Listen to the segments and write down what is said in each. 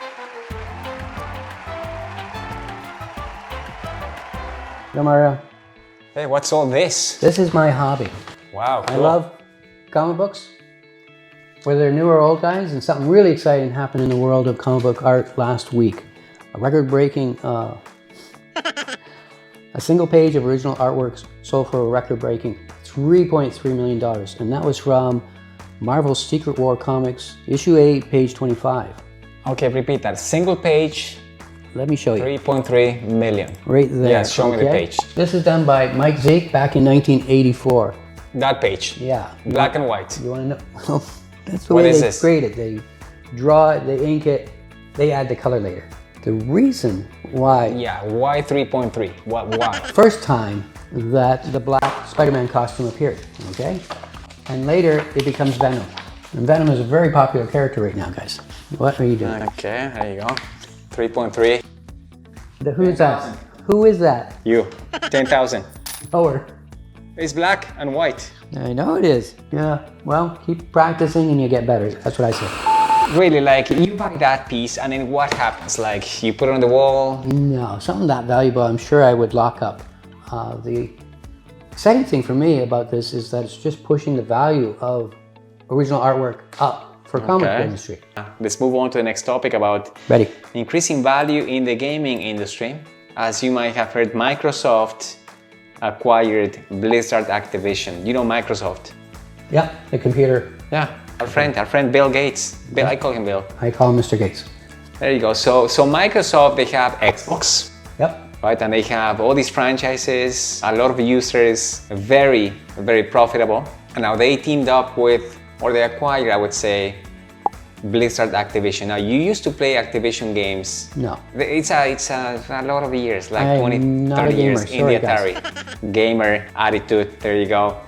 Hello, Mario. Hey, what's all this? This is my hobby. Wow, I cool. love comic books, whether they're new or old, guys, and something really exciting happened in the world of comic book art last week. A record-breaking, a single page of original artworks sold for a record-breaking $3.3 million, and that was from Marvel's Secret War Comics, issue 8, page 25. Okay, repeat that. Single page, Let me show you. 3.3 million. Right there. Yes, show me the okay? page. This is done by Mike Zeek back in 1984. That page. Yeah. Black and white. You want to know? That's the What way is they this? grade it. They draw it, they ink it, they add the color later. The reason why, Yeah, why 3.3? Why? first time that the black Spider-Man costume appeared, okay? And later it becomes Venom. And Venom is a very popular character right now, guys. What are you doing? Okay, there you go. 3.3. Who is that? Who is that? You. 10,000. Lower. It's black and white. I know it is. Yeah. Well, keep practicing and you get better. That's what I say. Really, like, you buy that piece and then what happens? Like, you put it on the wall? No, something that valuable, I'm sure I would lock up. The exciting thing for me about this is that it's just pushing the value of original artwork up for comic book industry. Let's move on to the next topic about Ready? increasing value in the gaming industry. As you might have heard, Microsoft acquired Blizzard Activision. You know Microsoft? Yeah, the computer. Yeah, our friend Bill Gates. Bill, I call him Bill. I call him Mr. Gates. There you go. So Microsoft, they have Xbox, Yep. right? And they have all these franchises, a lot of users, very, very profitable. And now they teamed up with, or they acquired, I would say, Blizzard Activision. Now, you used to play Activision games. No. It's a lot of years, like I'm 20, not 30 a gamer, years in sorry, the guys. Atari. Gamer attitude, there you go.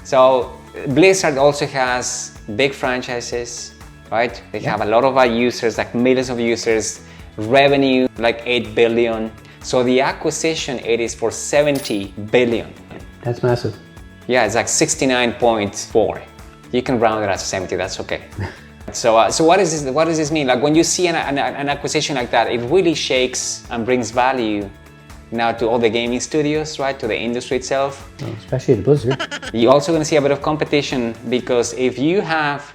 So Blizzard also has big franchises, right? They have a lot of users, like millions of users, revenue like 8 billion. So the acquisition, it is for 70 billion. That's massive. Yeah, it's like 69.4. You can round it at 70, that's okay. So what does this mean? Like when you see an acquisition like that, it really shakes and brings value now to all the gaming studios, right? To the industry itself. Well, especially the Blizzard. You're also going to see a bit of competition because if you have,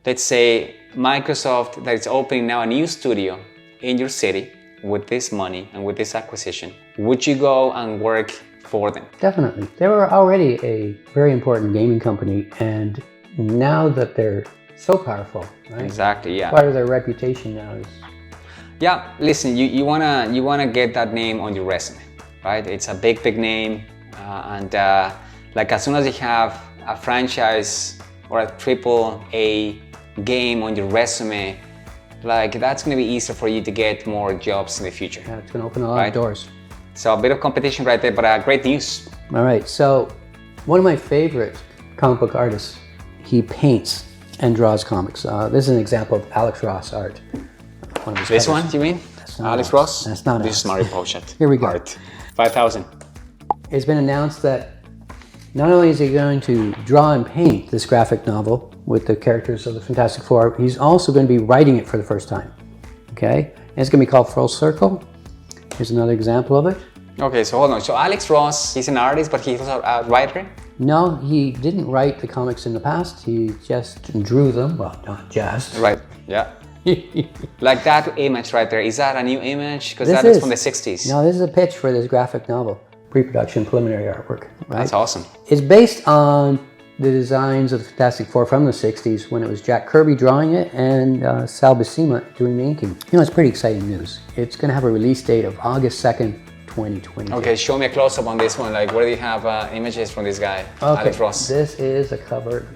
let's say, Microsoft that is opening now a new studio in your city with this money and with this acquisition, would you go and work for them? Definitely. They were already a very important gaming company, and now that they're so powerful, right? Exactly, yeah. Part of their reputation now is. Yeah, listen, you wanna get that name on your resume, right? It's a big name, and like as soon as you have a franchise or a AAA game on your resume, like that's gonna be easier for you to get more jobs in the future. Yeah, it's going to open a lot of doors. So a bit of competition right there, but great news. All right, so one of my favorite comic book artists, he paints and draws comics. This is an example of Alex Ross art. One of his This covers. one, you mean? That's not Alex Alex. Ross? That's not This is Alex. Mario Pochet. Here we go. Art. 5,000. It's been announced that not only is he going to draw and paint this graphic novel with the characters of the Fantastic Four, he's also going to be writing it for the first time. Okay? And it's going to be called Full Circle. Here's another example of it. Okay, so hold on. So Alex Ross, he's an artist, but he's also a writer? No, he didn't write the comics in the past. He just drew them. Well, not just. Right, yeah. Like that image right there, is that a new image? Because This that is is. from the 60s. No, this is a pitch for this graphic novel. Pre-production preliminary artwork. Right? That's awesome. It's based on the designs of the Fantastic Four from the 60s when it was Jack Kirby drawing it and Sal Buscema doing the inking. You know, it's pretty exciting news. It's going to have a release date of August 2nd, 2020. Okay, show me a close-up on this one. Like, where do you have images from this guy, Alex Ross? This is a cover.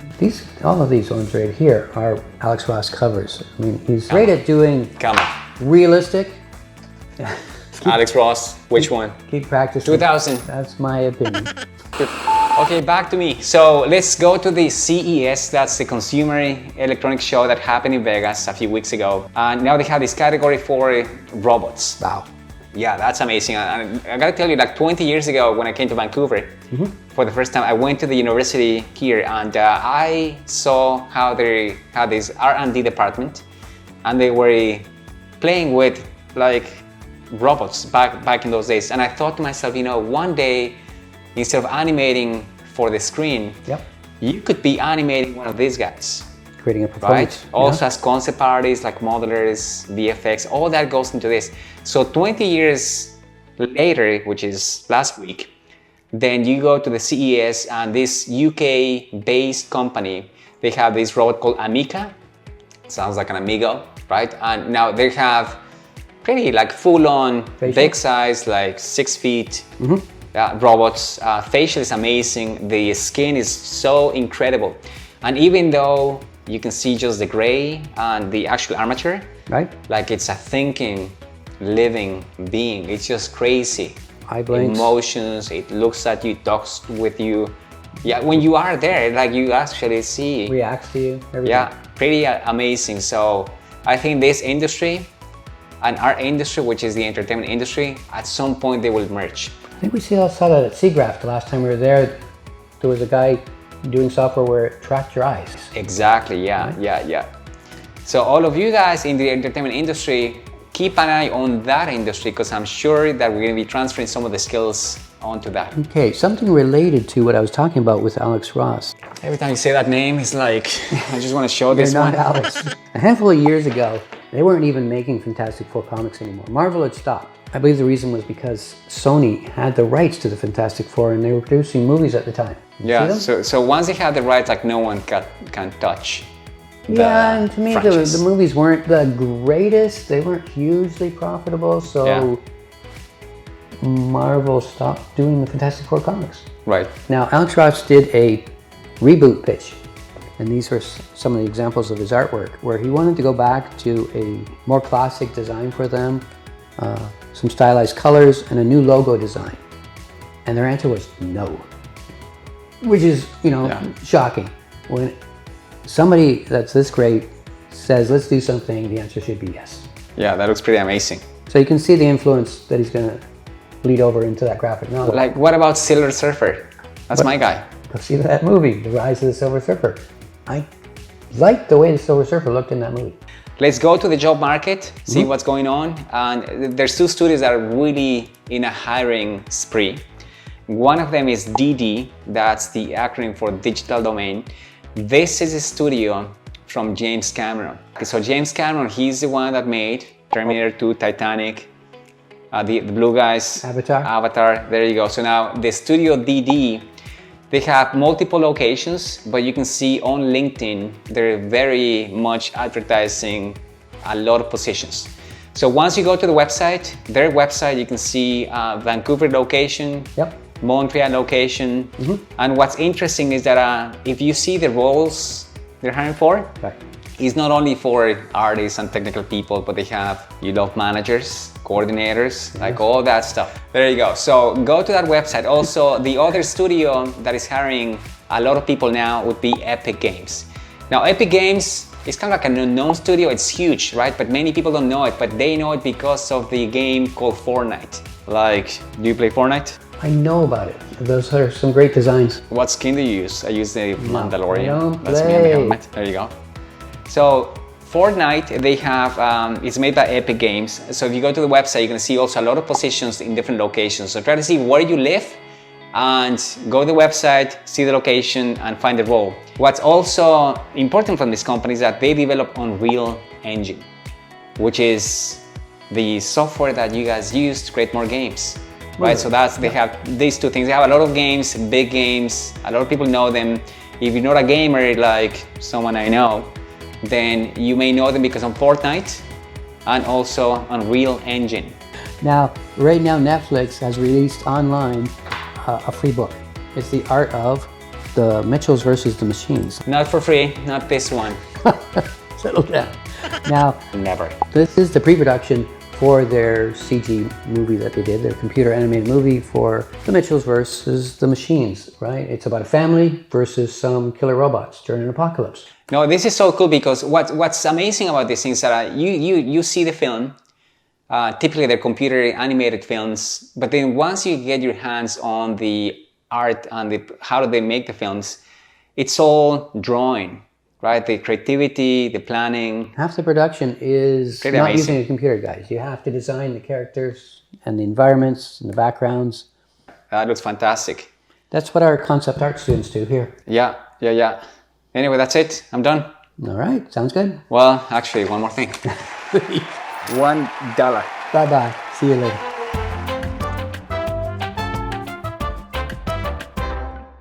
All of these ones right here are Alex Ross covers. I mean, he's great at doing Come on. realistic. Alex Ross, which one? Keep practicing. 2000. That's my opinion. Okay, back to me. So let's go to the CES. That's the Consumer Electronics Show that happened in Vegas a few weeks ago. And now they have this category for robots. Wow. Yeah, that's amazing. And I gotta tell you, like 20 years ago when I came to Vancouver for the first time, I went to the university here and I saw how they had this R&D department, and they were playing with like robots back in those days. And I thought to myself, you know, one day, instead of animating for the screen, Yep. you could be animating one of these guys. Creating a Right? performance. Also as concept artists like modelers, VFX, all that goes into this. So 20 years later, which is last week, then you go to the CES and this UK-based company, they have this robot called Amica. Sounds like an amigo, right? And now they have pretty like full-on, Facial? big size, like 6 feet robots. Facial is amazing. The skin is so incredible. And even though you can see just the gray and the actual armature, Right? like it's a thinking, living being. It's just crazy. Eye blinks. Emotions, it looks at you, talks with you. Yeah, when you are there, like you actually see. Reacts to you. Everything. Yeah, pretty amazing. So I think this industry and our industry, which is the entertainment industry, at some point they will merge. I think we saw that at SIGGRAPH the last time we were there. There was a guy doing software where it tracked your eyes. Exactly, yeah. So all of you guys in the entertainment industry, keep an eye on that industry because I'm sure that we're going to be transferring some of the skills onto that. Okay, something related to what I was talking about with Alex Ross. Every time you say that name, it's like, I just want to show You're this not one. Alex. A handful of years ago, they weren't even making Fantastic Four comics anymore. Marvel had stopped. I believe the reason was because Sony had the rights to the Fantastic Four and they were producing movies at the time. You see Yeah, them? so once they have the rights, like no one can touch. Yeah, and to me, franchise. the movies weren't the greatest. They weren't hugely profitable, so Marvel stopped doing the Fantastic Four comics. Right. Now, Alex Ross did a reboot pitch, and these are some of the examples of his artwork, where he wanted to go back to a more classic design for them, some stylized colors, and a new logo design. And their answer was no, which is, shocking. When somebody that's this great says, let's do something, the answer should be yes. Yeah, that looks pretty amazing. So you can see the influence that he's going to bleed over into that graphic novel. Like, what about Silver Surfer? That's my guy. Go see that movie, The Rise of the Silver Surfer. I liked the way the Silver Surfer looked in that movie. Let's go to the job market, see what's going on. And there's two studios that are really in a hiring spree. One of them is DD, that's the acronym for Digital Domain. This is a studio from James Cameron. So James Cameron, he's the one that made Terminator 2, Titanic, the blue guys, Avatar, there you go. So now the studio DD, they have multiple locations, but you can see on LinkedIn, they're very much advertising a lot of positions. So once you go to the website, their website, you can see Vancouver location, Montreal location. And what's interesting is that if you see the roles they're hiring for, it's not only for artists and technical people, but they have, managers, coordinators, like all that stuff. There you go. So go to that website. Also, the other studio that is hiring a lot of people now would be Epic Games. Now, Epic Games is kind of like an unknown studio. It's huge, right? But many people don't know it, but they know it because of the game called Fortnite. Like, do you play Fortnite? I know about it. Those are some great designs. What skin do you use? I use the Mandalorian. That's me on the helmet. There you go. So Fortnite, they have, it's made by Epic Games. So if you go to the website, you can see also a lot of positions in different locations. So try to see where you live and go to the website, see the location and find the role. What's also important from this company is that they develop Unreal Engine, which is the software that you guys use to create more games. Right, so they have these two things. They have a lot of games, big games. A lot of people know them. If you're not a gamer like someone I know, then you may know them because of Fortnite and also Unreal Engine. Now, right now, Netflix has released online a free book. It's The Art of the Mitchells versus the Machines. Not for free, not this one. Settle down. Now, Never. This is the pre-production for their CG movie that they did, their computer animated movie for the Mitchells versus the Machines, right? It's about a family versus some killer robots during an apocalypse. No, this is so cool because what's amazing about these things is that you see the film, typically they're computer animated films, but then once you get your hands on the art and how do they make the films, it's all drawing, right? The creativity, the planning. Half the production is Pretty not amazing. using a computer, guys. You have to design the characters and the environments and the backgrounds. That looks fantastic. That's what our concept art students do here. Yeah. Anyway, that's it. I'm done. All right, sounds good. Well, actually, one more thing. $1. Bye-bye. See you later.